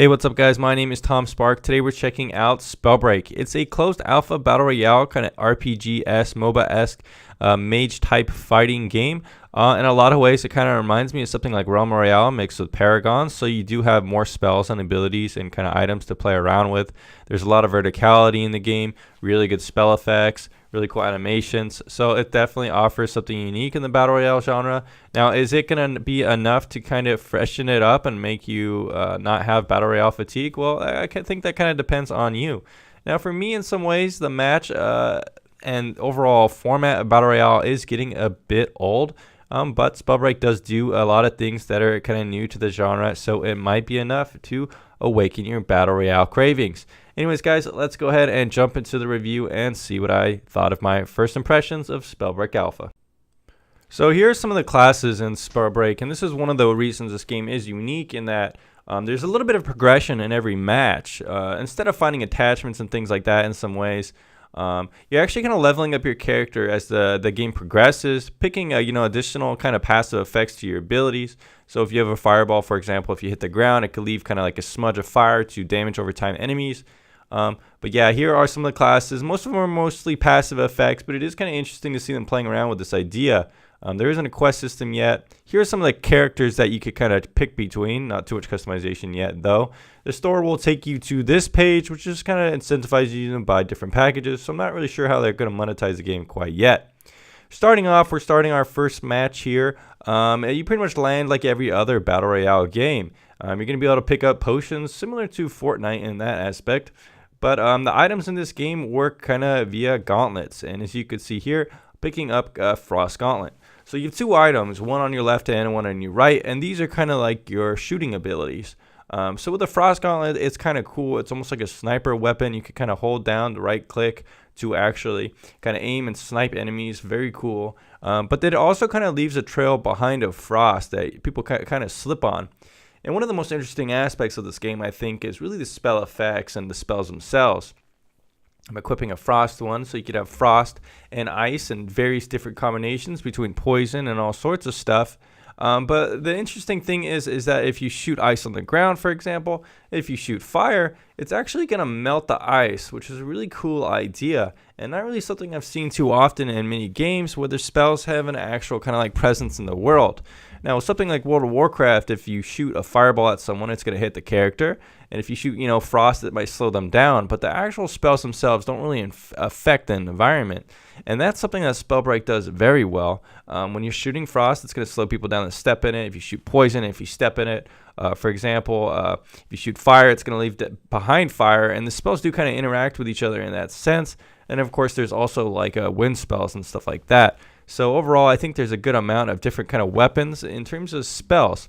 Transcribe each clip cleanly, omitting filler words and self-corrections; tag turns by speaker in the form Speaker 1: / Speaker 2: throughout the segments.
Speaker 1: Hey, what's up guys? My name is Tom Spark. Today we're checking out Spellbreak. It's a closed alpha battle royale, kind of RPG-esque, MOBA-esque, mage type fighting game. In a lot of ways, it kind of reminds me of something like Realm Royale mixed with Paragon. So you do have more spells and abilities and kind of items to play around with. There's a lot of verticality in the game, really good spell effects, really cool animations. So it definitely offers something unique in the battle royale genre. Now, is it going to be enough to kind of freshen it up and make you not have battle royale fatigue? Well, I think that kind of depends on you. Now, for me, in some ways, the match and overall format of battle royale is getting a bit old. But Spellbreak does do a lot of things that are kind of new to the genre, so it might be enough to awaken your battle royale cravings. Anyways, guys, let's go ahead and jump into the review and see what I thought of my first impressions of Spellbreak Alpha. So here are some of the classes in Spellbreak, and this is one of the reasons this game is unique in that there's a little bit of progression in every match. Instead of finding attachments and things like that in some ways, you're actually kind of leveling up your character as the game progresses, picking additional kind of passive effects to your abilities. So if you have a fireball, for example, if you hit the ground, it could leave kind of like a smudge of fire to damage over time enemies. But yeah, here are some of the classes. Most of them are mostly passive effects, but it is kind of interesting to see them playing around with this idea. There isn't a quest system yet. Here are some of the characters that you could kind of pick between. Not too much customization yet, though. The store will take you to this page, which just kind of incentivizes you to buy different packages. So I'm not really sure how they're going to monetize the game quite yet. Starting off, we're starting our first match here. You pretty much land like every other battle royale game. You're going to be able to pick up potions similar to Fortnite in that aspect. But the items in this game work kind of via gauntlets. And as you can see here, picking up Frost Gauntlet. So you have two items, one on your left hand and one on your right, and these are kind of like your shooting abilities. So with the Frost Gauntlet, it's kind of cool. It's almost like a sniper weapon. You can kind of hold down the right click to actually kind of aim and snipe enemies. Very cool. But then it also kind of leaves a trail behind of frost that people kind of slip on. And one of the most interesting aspects of this game, I think, is really the spell effects and the spells themselves. I'm equipping a frost one, so you could have frost and ice and various different combinations between poison and all sorts of stuff. But the interesting thing is that if you shoot ice on the ground, for example, if you shoot fire, it's actually going to melt the ice, which is a really cool idea. And not really something I've seen too often in many games where the spells have an actual kind of like presence in the world. Now, with something like World of Warcraft, if you shoot a fireball at someone, it's going to hit the character. And if you shoot, frost, it might slow them down. But the actual spells themselves don't really affect the environment. And that's something that Spellbreak does very well. When you're shooting frost, it's going to slow people down and step in it. If you shoot poison, if you step in it, for example, if you shoot fire, it's going to leave behind fire. And the spells do kind of interact with each other in that sense. And of course, there's also like wind spells and stuff like that. So overall, I think there's a good amount of different kind of weapons in terms of spells.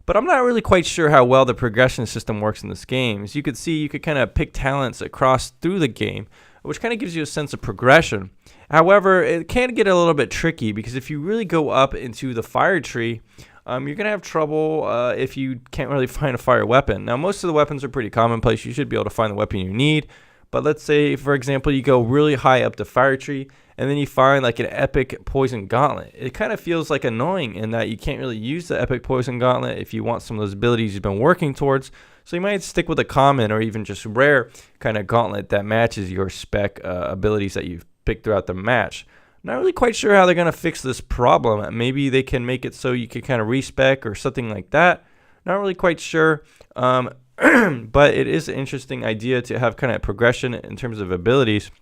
Speaker 1: But I'm not really quite sure how well the progression system works in this game. As you can see, you could kind of pick talents across through the game, which kind of gives you a sense of progression. However, it can get a little bit tricky because if you really go up into the fire tree, you're going to have trouble if you can't really find a fire weapon. Now, most of the weapons are pretty commonplace. You should be able to find the weapon you need. But let's say, for example, you go really high up the fire tree, and then you find like an epic poison gauntlet. It kind of feels like annoying in that you can't really use the epic poison gauntlet if you want some of those abilities you've been working towards. So you might stick with a common or even just rare kind of gauntlet that matches your spec abilities that you've picked throughout the match. Not really quite sure how they're going to fix this problem. Maybe they can make it so you can kind of respec or something like that. Not really quite sure. But it is an interesting idea to have kind of progression in terms of abilities.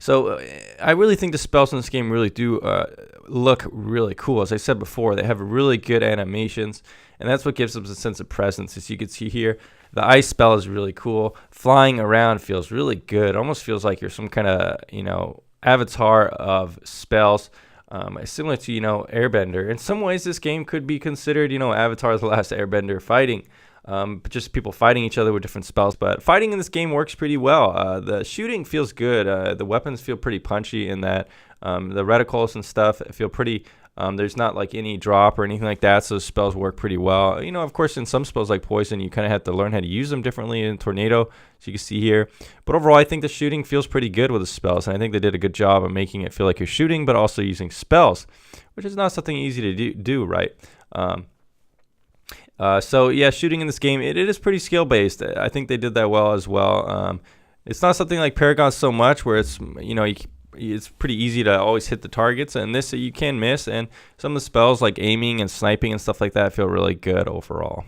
Speaker 1: So I really think the spells in this game really do look really cool. As I said before, they have really good animations, and that's what gives them a sense of presence. As you can see here, the ice spell is really cool. Flying around feels really good. It almost feels like you're some kind of, avatar of spells. Similar to, Airbender. In some ways, this game could be considered, Avatar: The Last Airbender fighting. Just people fighting each other with different spells. But fighting in this game works pretty well. The shooting feels good. The weapons feel pretty punchy in that the reticles and stuff feel pretty... there's not like any drop or anything like that, so the spells work pretty well. Of course, in some spells like poison, you kind of have to learn how to use them differently in tornado, so you can see here. But overall, I think the shooting feels pretty good with the spells, and I think they did a good job of making it feel like you're shooting, but also using spells, which is not something easy to do right? So yeah, shooting in this game, it is pretty skill based. I think they did that well as well. It's not something like Paragon so much where it's it's pretty easy to always hit the targets, and this you can miss. And some of the spells like aiming and sniping and stuff like that feel really good overall.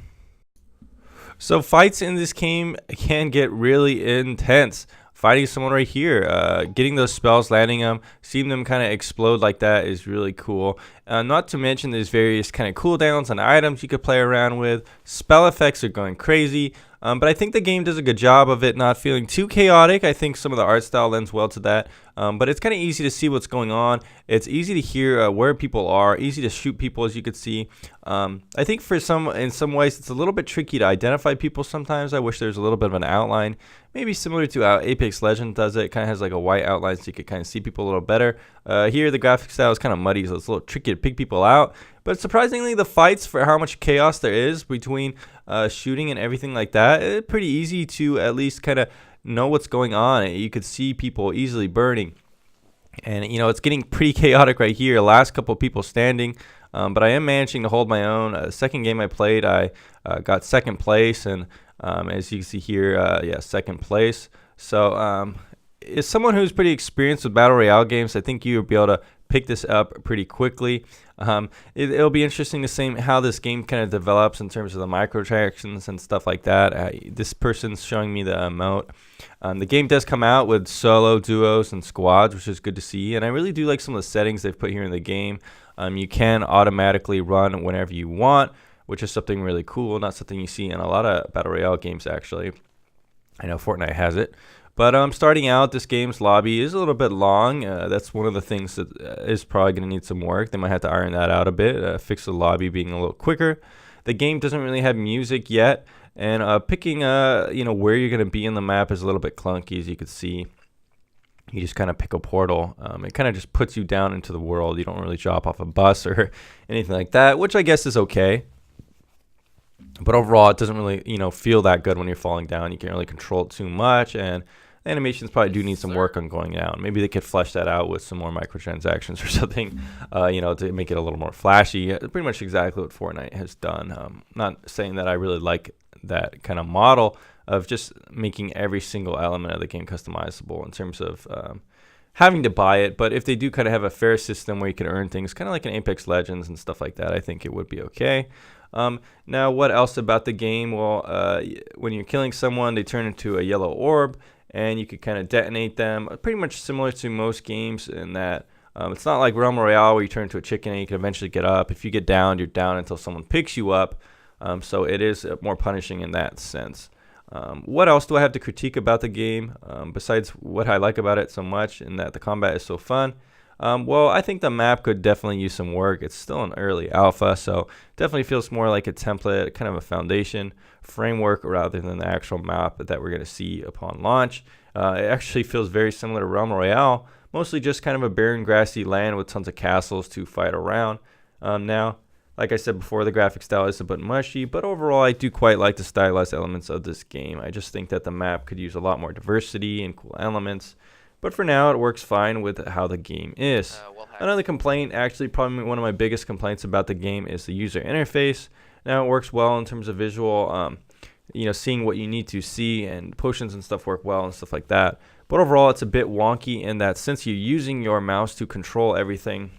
Speaker 1: So fights in this game can get really intense. Fighting someone right here, getting those spells, landing them, seeing them kind of explode like that is really cool. Not to mention there's various kind of cooldowns and items you could play around with. Spell effects are going crazy. But I think the game does a good job of it not feeling too chaotic. I think some of the art style lends well to that. But it's kind of easy to see what's going on. It's easy to hear where people are, easy to shoot people, as you could see. I think in some ways it's a little bit tricky to identify people sometimes. I wish there was a little bit of an outline, maybe similar to how Apex Legends does it. It kind of has like a white outline so you could kind of see people a little better. Here the graphic style is kind of muddy, so it's a little tricky to pick people out. But surprisingly, the fights, for how much chaos there is between shooting and everything like that, it's pretty easy to at least kind of know what's going on. You could see people easily burning. And, it's getting pretty chaotic right here. Last couple of people standing. But I am managing to hold my own. Second game I played, I got second place. And as you can see here, second place. So as someone who's pretty experienced with Battle Royale games, I think you'll be able to pick this up pretty quickly. It'll be interesting to see how this game kind of develops in terms of the microtransactions and stuff like that. This person's showing me the emote. The game does come out with solo, duos, and squads, which is good to see. And I really do like some of the settings they've put here in the game. You can automatically run whenever you want, which is something really cool. Not something you see in a lot of Battle Royale games, actually. I know Fortnite has it. But starting out, this game's lobby is a little bit long. That's one of the things that is probably going to need some work. They might have to iron that out a bit, fix the lobby being a little quicker. The game doesn't really have music yet, and picking where you're going to be in the map is a little bit clunky, as you can see. You just kind of pick a portal. It kind of just puts you down into the world. You don't really drop off a bus or anything like that, which I guess is okay. But overall, it doesn't really, feel that good when you're falling down. You can't really control it too much, and the animations probably do need some work on going down. Maybe they could flesh that out with some more microtransactions or something, to make it a little more flashy. Pretty much exactly what Fortnite has done. Not saying that I really like that kind of model of just making every single element of the game customizable in terms of having to buy it. But if they do kind of have a fair system where you can earn things, kind of like in Apex Legends and stuff like that, I think it would be okay. Now, what else about the game? Well, when you're killing someone, they turn into a yellow orb, and you could kind of detonate them. Pretty much similar to most games in that it's not like Realm Royale where you turn into a chicken and you can eventually get up. If you get down, you're down until someone picks you up. So it is more punishing in that sense. What else do I have to critique about the game besides what I like about it so much and that the combat is so fun? Well, I think the map could definitely use some work. It's still an early alpha, so definitely feels more like a template, kind of a foundation framework rather than the actual map that we're going to see upon launch. It actually feels very similar to Realm Royale, mostly just kind of a barren, grassy land with tons of castles to fight around. Now, like I said before, the graphic style is a bit mushy, but overall I do quite like the stylized elements of this game. I just think that the map could use a lot more diversity and cool elements. But for now, it works fine with how the game is. Another complaint, actually probably one of my biggest complaints about the game, is the user interface. Now, it works well in terms of visual, seeing what you need to see, and potions and stuff work well and stuff like that. But overall, it's a bit wonky in that since you're using your mouse to control everything,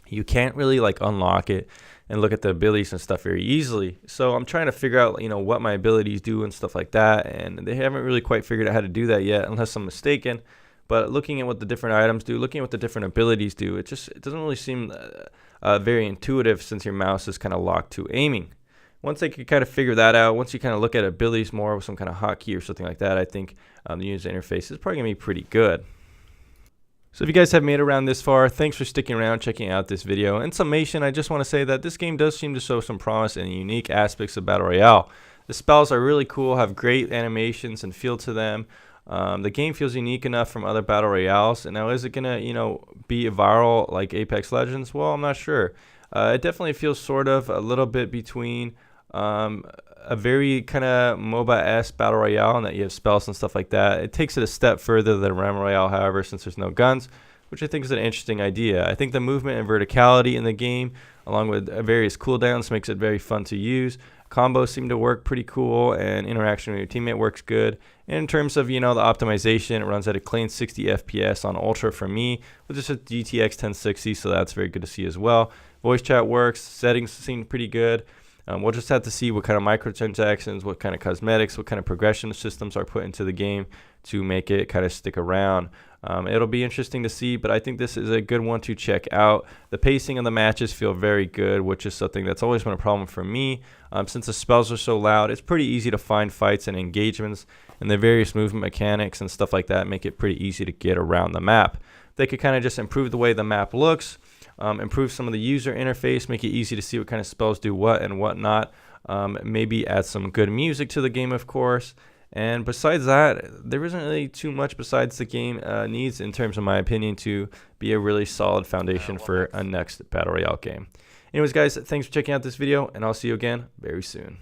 Speaker 1: you can't really unlock it and look at the abilities and stuff very easily. So I'm trying to figure out, what my abilities do and stuff like that, and they haven't really quite figured out how to do that yet, unless I'm mistaken. But looking at what the different items do, looking at what the different abilities do, it doesn't really seem very intuitive since your mouse is kind of locked to aiming. Once they could kind of figure that out, once you kind of look at abilities more with some kind of hotkey or something like that, I think the user interface is probably going to be pretty good. So if you guys have made it around this far, thanks for sticking around, checking out this video. In summation, I just want to say that this game does seem to show some promise in unique aspects of Battle Royale. The spells are really cool, have great animations and feel to them. The game feels unique enough from other Battle Royales. And now, is it going to, be viral like Apex Legends? Well, I'm not sure. It definitely feels sort of a little bit between a very kind of MOBA-esque Battle Royale, and that you have spells and stuff like that. It takes it a step further than Realm Royale, however, since there's no guns, which I think is an interesting idea. I think the movement and verticality in the game, along with various cooldowns, makes it very fun to use. Combos seem to work pretty cool, and interaction with your teammate works good. And in terms of, the optimization, it runs at a clean 60 FPS on Ultra for me with just a GTX 1060, so that's very good to see as well. Voice chat works, settings seem pretty good. We'll just have to see what kind of microtransactions, what kind of cosmetics, what kind of progression systems are put into the game to make it kind of stick around. It'll be interesting to see, but I think this is a good one to check out. The pacing of the matches feel very good, which is something that's always been a problem for me. Since the spells are so loud, it's pretty easy to find fights and engagements, and the various movement mechanics and stuff like that make it pretty easy to get around the map. They could kind of just improve the way the map looks, improve some of the user interface, make it easy to see what kind of spells do what and what not. Maybe add some good music to the game, of course. And besides that, there isn't really too much besides the game needs, in terms of my opinion, to be a really solid foundation for a next Battle Royale game. Anyways, guys, thanks for checking out this video, and I'll see you again very soon.